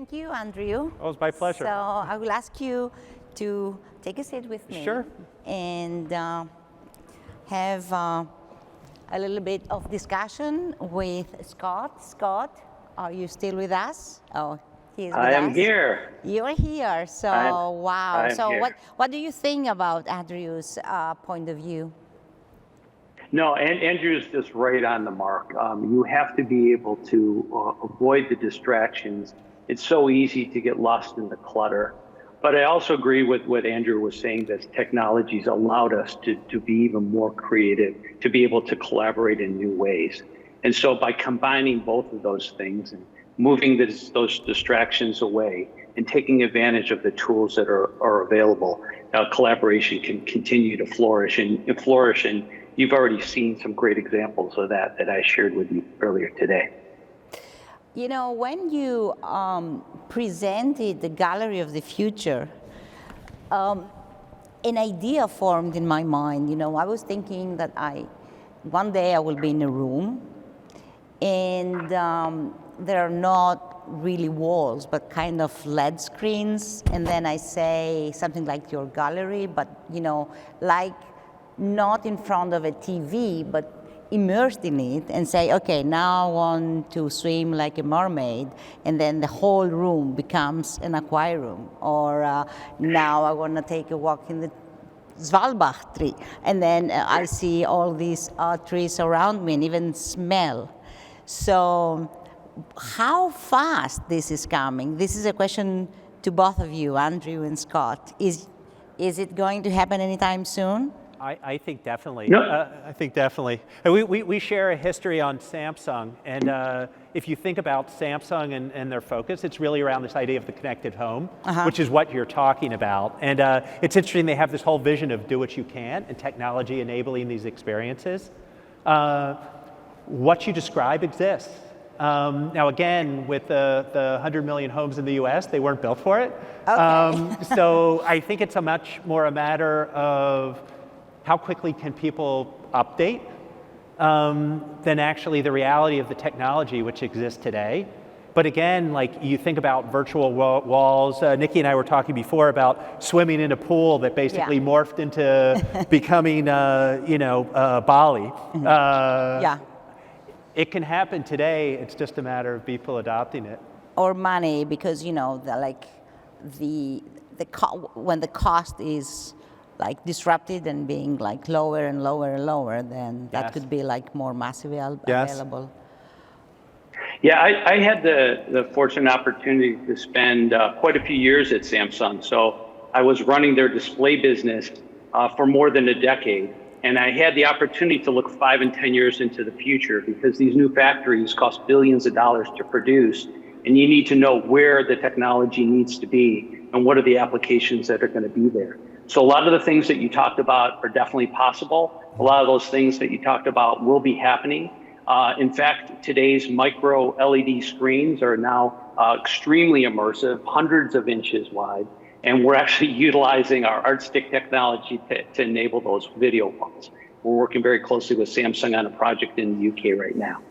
Thank you, Andrew. Oh, it's my pleasure. So I will ask you to take a seat with me. Sure. And have a little bit of discussion with Scott. Scott, are you still with us? Oh, he is with us. I am here. You're here. So wow. So here. What do you think about Andrew's point of view? No, Andrew's just right on the mark. You have to be able to avoid the distractions. It's so easy to get lost in the clutter. But I also agree with what Andrew was saying, that technology's allowed us to be even more creative, to be able to collaborate in new ways. And so by combining both of those things and moving those distractions away and taking advantage of the tools that are available, collaboration can continue to flourish and you've already seen some great examples of that I shared with you earlier today. You know, when you presented the Gallery of the Future, an idea formed in my mind. You know, I was thinking that one day I will be in a room and there are not really walls, but kind of LED screens. And then I say something like your gallery, but, you know, like not in front of a TV, but immersed in it and say, okay, now I want to swim like a mermaid, and then the whole room becomes an aquarium. Or now I want to take a walk in the Svalbard tree, and then I see all these trees around me and even smell. So how fast this is coming? This is a question to both of you, Andrew and Scott. Is it going to happen anytime soon? I think definitely. No. I think definitely. We share a history on Samsung, and if you think about Samsung and their focus, it's really around this idea of the connected home, which is what you're talking about. And it's interesting, they have this whole vision of do what you can and technology enabling these experiences. What you describe exists. Now again, with the 100 million homes in the US, they weren't built for it. Okay. So I think it's much more a matter of how quickly can people update than actually the reality of the technology which exists today. But again, like you think about virtual walls, Niki and I were talking before about swimming in a pool that basically morphed into becoming, Bali. It can happen today, it's just a matter of people adopting it. Or money, because, you know, when the cost is like disrupted and being like lower and lower and lower, then that could be like more massively available. Yeah, I had the fortunate opportunity to spend quite a few years at Samsung. So I was running their display business for more than a decade. And I had the opportunity to look 5 and 10 years into the future, because these new factories cost billions of dollars to produce. And you need to know where the technology needs to be and what are the applications that are going to be there. So a lot of the things that you talked about are definitely possible. A lot of those things that you talked about will be happening. In fact, today's micro LED screens are now extremely immersive, hundreds of inches wide. And we're actually utilizing our ArtStick technology to enable those video walls. We're working very closely with Samsung on a project in the UK right now.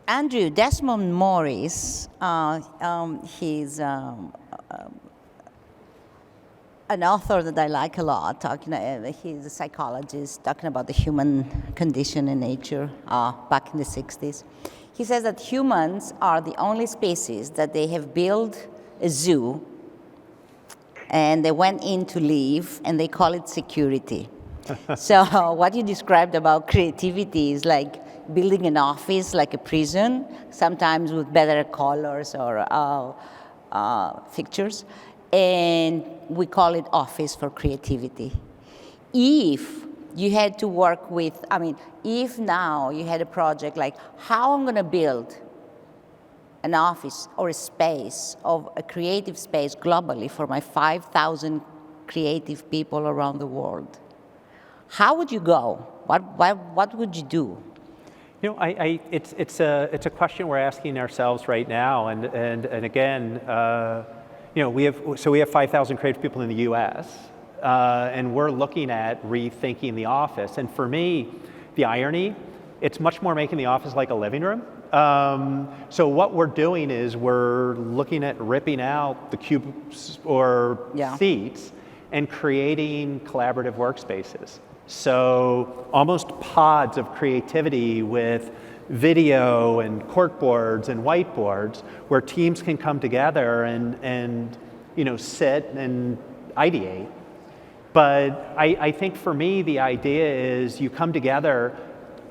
Andrew, Desmond Morris, he's an author that I like a lot. He's a psychologist talking about the human condition in nature back in the 60s. He says that humans are the only species that they have built a zoo and they went in to live and they call it security. So what you described about creativity is like building an office like a prison, sometimes with better colors or fixtures, and we call it office for creativity. If you had to work with, if now you had a project like how I'm going to build an office or a space, of a creative space globally for my 5,000 creative people around the world, how would you go? What would you do? You know, it's a question we're asking ourselves right now, and again, we have 5,000 creative people in the U.S. And we're looking at rethinking the office. And for me, the irony it's much more making the office like a living room. So what we're doing is we're looking at ripping out the cubes or seats and creating collaborative workspaces. So almost pods of creativity with video and corkboards and whiteboards where teams can come together and sit and ideate. But I think for me, the idea is you come together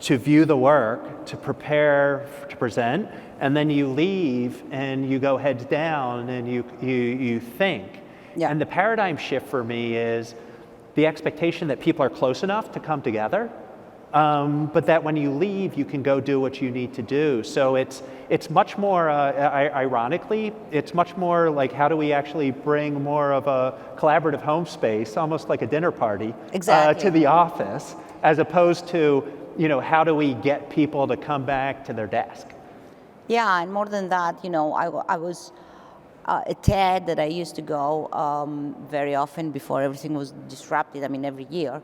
to view the work, to prepare to present, and then you leave and you go heads down and you think. Yeah. And the paradigm shift for me is the expectation that people are close enough to come together, but that when you leave, you can go do what you need to do. So it's much more, ironically, it's much more like how do we actually bring more of a collaborative home space, almost like a dinner party, to the office, as opposed to, how do we get people to come back to their desk? Yeah, and more than that, I was a TED that I used to go very often before everything was disrupted, every year.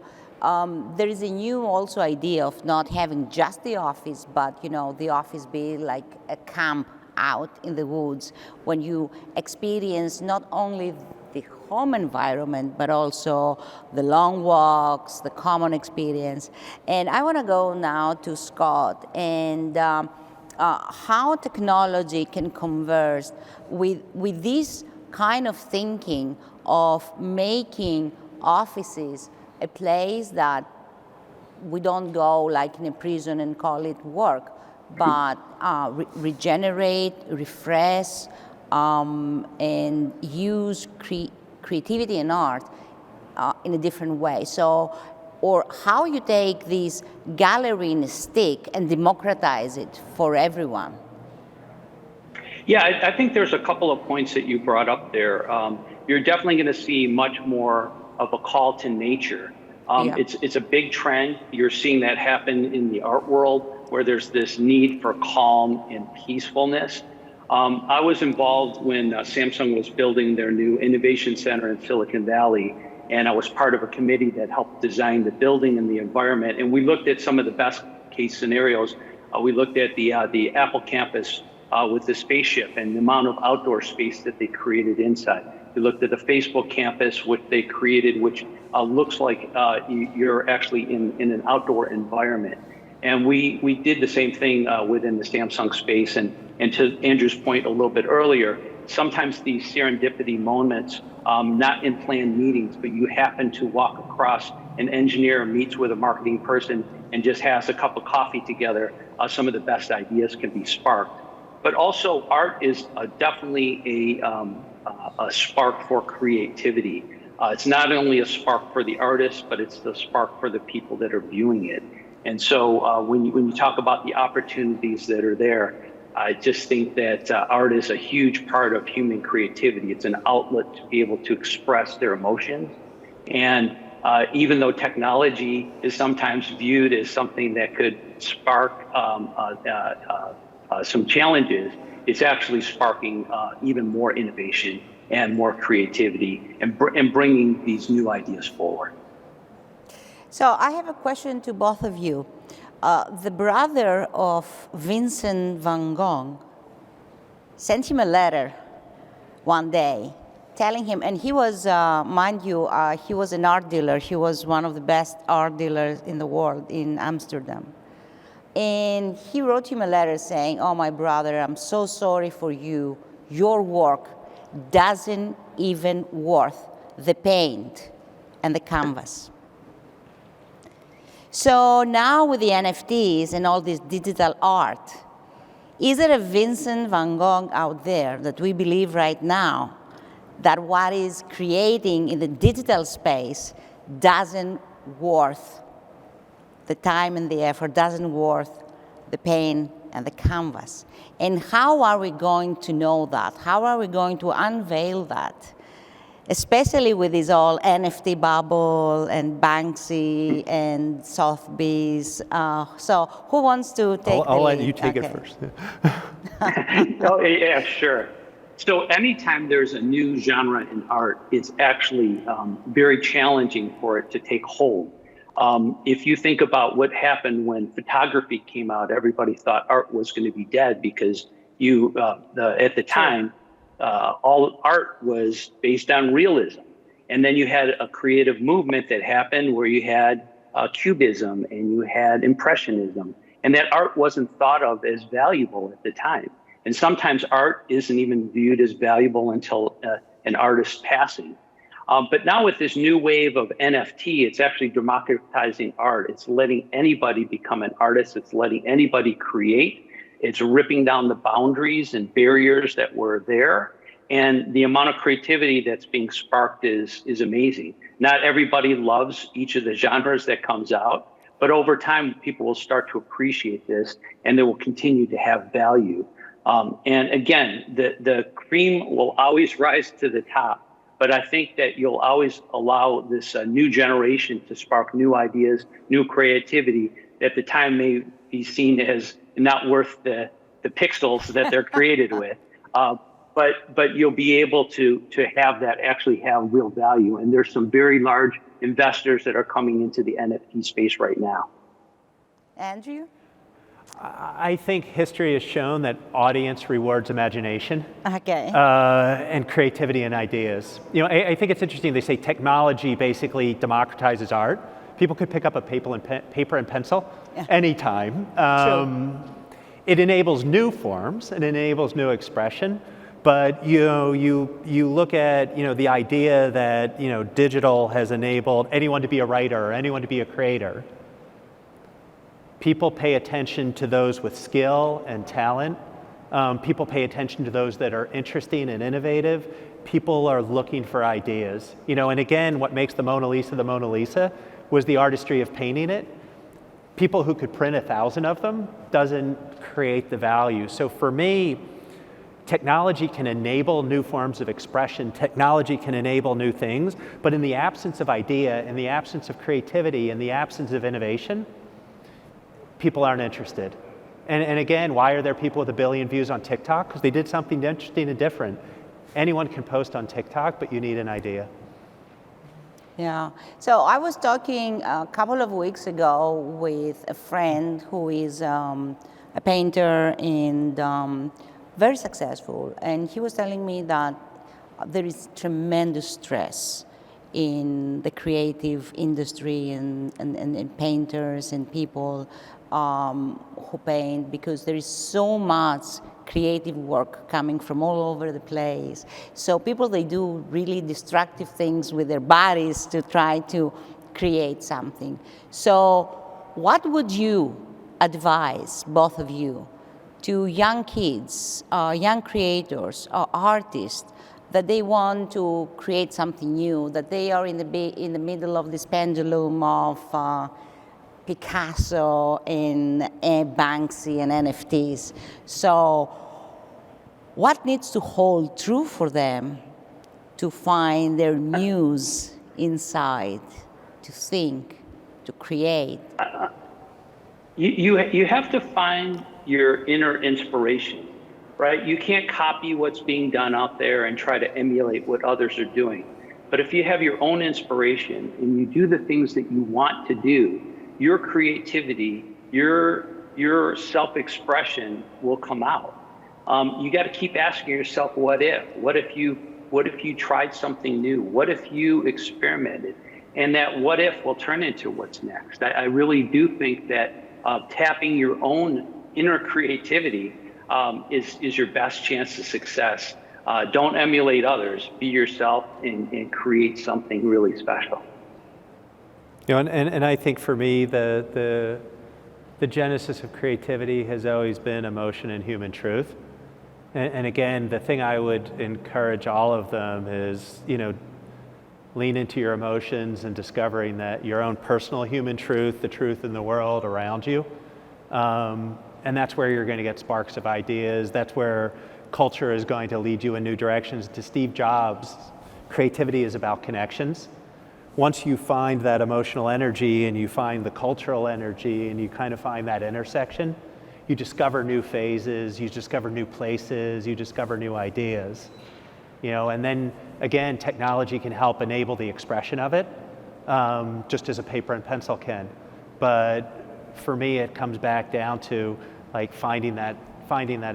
There is a new also idea of not having just the office, but the office be like a camp out in the woods when you experience not only the home environment, but also the long walks, the common experience. And I want to go now to Scott and how technology can converse with this kind of thinking of making offices a place that we don't go like in a prison and call it work, but regenerate, refresh, and use creativity and art in a different way. So, or how you take this gallery in a stick and democratize it for everyone. Yeah, I think there's a couple of points that you brought up there. You're definitely going to see much more of a call to nature. It's a big trend. You're seeing that happen in the art world where there's this need for calm and peacefulness. I was involved when Samsung was building their new innovation center in Silicon Valley, and I was part of a committee that helped design the building and the environment. And we looked at some of the best case scenarios. We looked at the Apple campus with the spaceship and the amount of outdoor space that they created inside. We looked at the Facebook campus, which they created, which looks like you're actually in an outdoor environment. And we did the same thing within the Samsung space. And to Andrew's point a little bit earlier, sometimes these serendipity moments, not in planned meetings, but you happen to walk across an engineer meets with a marketing person and just has a cup of coffee together, some of the best ideas can be sparked. But also art is definitely a spark for creativity. It's not only a spark for the artist, but it's the spark for the people that are viewing it. And so when you talk about the opportunities that are there, I just think that art is a huge part of human creativity. It's an outlet to be able to express their emotions. And even though technology is sometimes viewed as something that could spark some challenges, it's actually sparking even more innovation and more creativity and bringing these new ideas forward. So I have a question to both of you. The brother of Vincent van Gogh sent him a letter one day telling him, and he was, mind you, he was an art dealer. He was one of the best art dealers in the world in Amsterdam. And he wrote him a letter saying, "Oh, my brother, I'm so sorry for you. Your work doesn't even worth the paint and the canvas." So now with the NFTs and all this digital art, is there a Vincent van Gogh out there that we believe right now that what is creating in the digital space doesn't worth the time and the effort, doesn't worth the paint and the canvas? And how are we going to know that? How are we going to unveil that? Especially with this all NFT bubble and Banksy and Sotheby's. So who wants to take I'll let you take it first. Oh, yeah, sure. So anytime there's a new genre in art, it's actually very challenging for it to take hold. If you think about what happened when photography came out, everybody thought art was going to be dead because at the time, all art was based on realism. And then you had a creative movement that happened where you had Cubism and you had Impressionism, and that art wasn't thought of as valuable at the time. And sometimes art isn't even viewed as valuable until an artist's passing. But now with this new wave of NFT, it's actually democratizing art. It's letting anybody become an artist. It's letting anybody create. It's ripping down the boundaries and barriers that were there. And the amount of creativity that's being sparked is amazing. Not everybody loves each of the genres that comes out, but over time, people will start to appreciate this and they will continue to have value. And again, the cream will always rise to the top. But I think that you'll always allow this new generation to spark new ideas, new creativity that at the time may be seen as not worth the pixels that they're created with. But you'll be able to have that actually have real value. And there's some very large investors that are coming into the NFT space right now. Andrew? I think history has shown that audience rewards imagination. Okay. And creativity and ideas. You know, I think it's interesting. They say technology basically democratizes art. People could pick up a paper and pencil anytime. It enables new forms. It enables new expression. But you look at the idea that digital has enabled anyone to be a writer or anyone to be a creator. People pay attention to those with skill and talent. People pay attention to those that are interesting and innovative. People are looking for ideas. And again, what makes the Mona Lisa was the artistry of painting it. People who could print 1,000 of them doesn't create the value. So for me, technology can enable new forms of expression. Technology can enable new things. But in the absence of idea, in the absence of creativity, in the absence of innovation, people aren't interested. And again, why are there people with 1 billion views on TikTok? Because they did something interesting and different. Anyone can post on TikTok, but you need an idea. Yeah. So I was talking a couple of weeks ago with a friend who is a painter and very successful. And he was telling me that there is tremendous stress in the creative industry and painters and people who paint, because there is so much creative work coming from all over the place. So people, they do really destructive things with their bodies to try to create something. So what would you advise, both of you, to young kids, young creators, artists, that they want to create something new, that they are in the middle of this pendulum of Picasso and Banksy and NFTs. So what needs to hold true for them to find their muse inside, to think, to create? You have to find your inner inspiration, right? You can't copy what's being done out there and try to emulate what others are doing. But if you have your own inspiration and you do the things that you want to do, your creativity, your self-expression will come out. You got to keep asking yourself, what if? What if you tried something new? What if you experimented? And that what if will turn into what's next. I really do think that tapping your own inner creativity is your best chance of success. Don't emulate others. Be yourself and create something really special. And I think for me, the genesis of creativity has always been emotion and human truth. And again, the thing I would encourage all of them is, lean into your emotions and discovering that your own personal human truth, the truth in the world around you. And that's where you're going to get sparks of ideas. That's where culture is going to lead you in new directions. To Steve Jobs, creativity is about connections. Once you find that emotional energy and you find the cultural energy and you kind of find that intersection, you discover new phases, you discover new places, you discover new ideas. And then again, technology can help enable the expression of it. just as a paper and pencil can. But for me, it comes back down to like finding that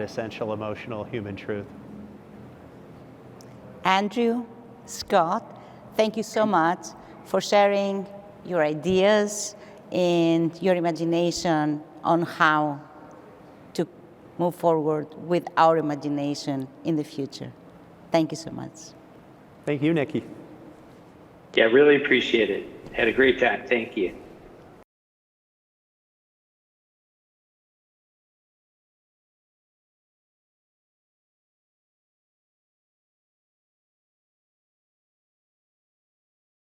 essential emotional human truth. Andrew, Scott, thank you so much for sharing your ideas and your imagination on how to move forward with our imagination in the future. Thank you so much. Thank you, Niki. Yeah, really appreciate it. Had a great time. Thank you.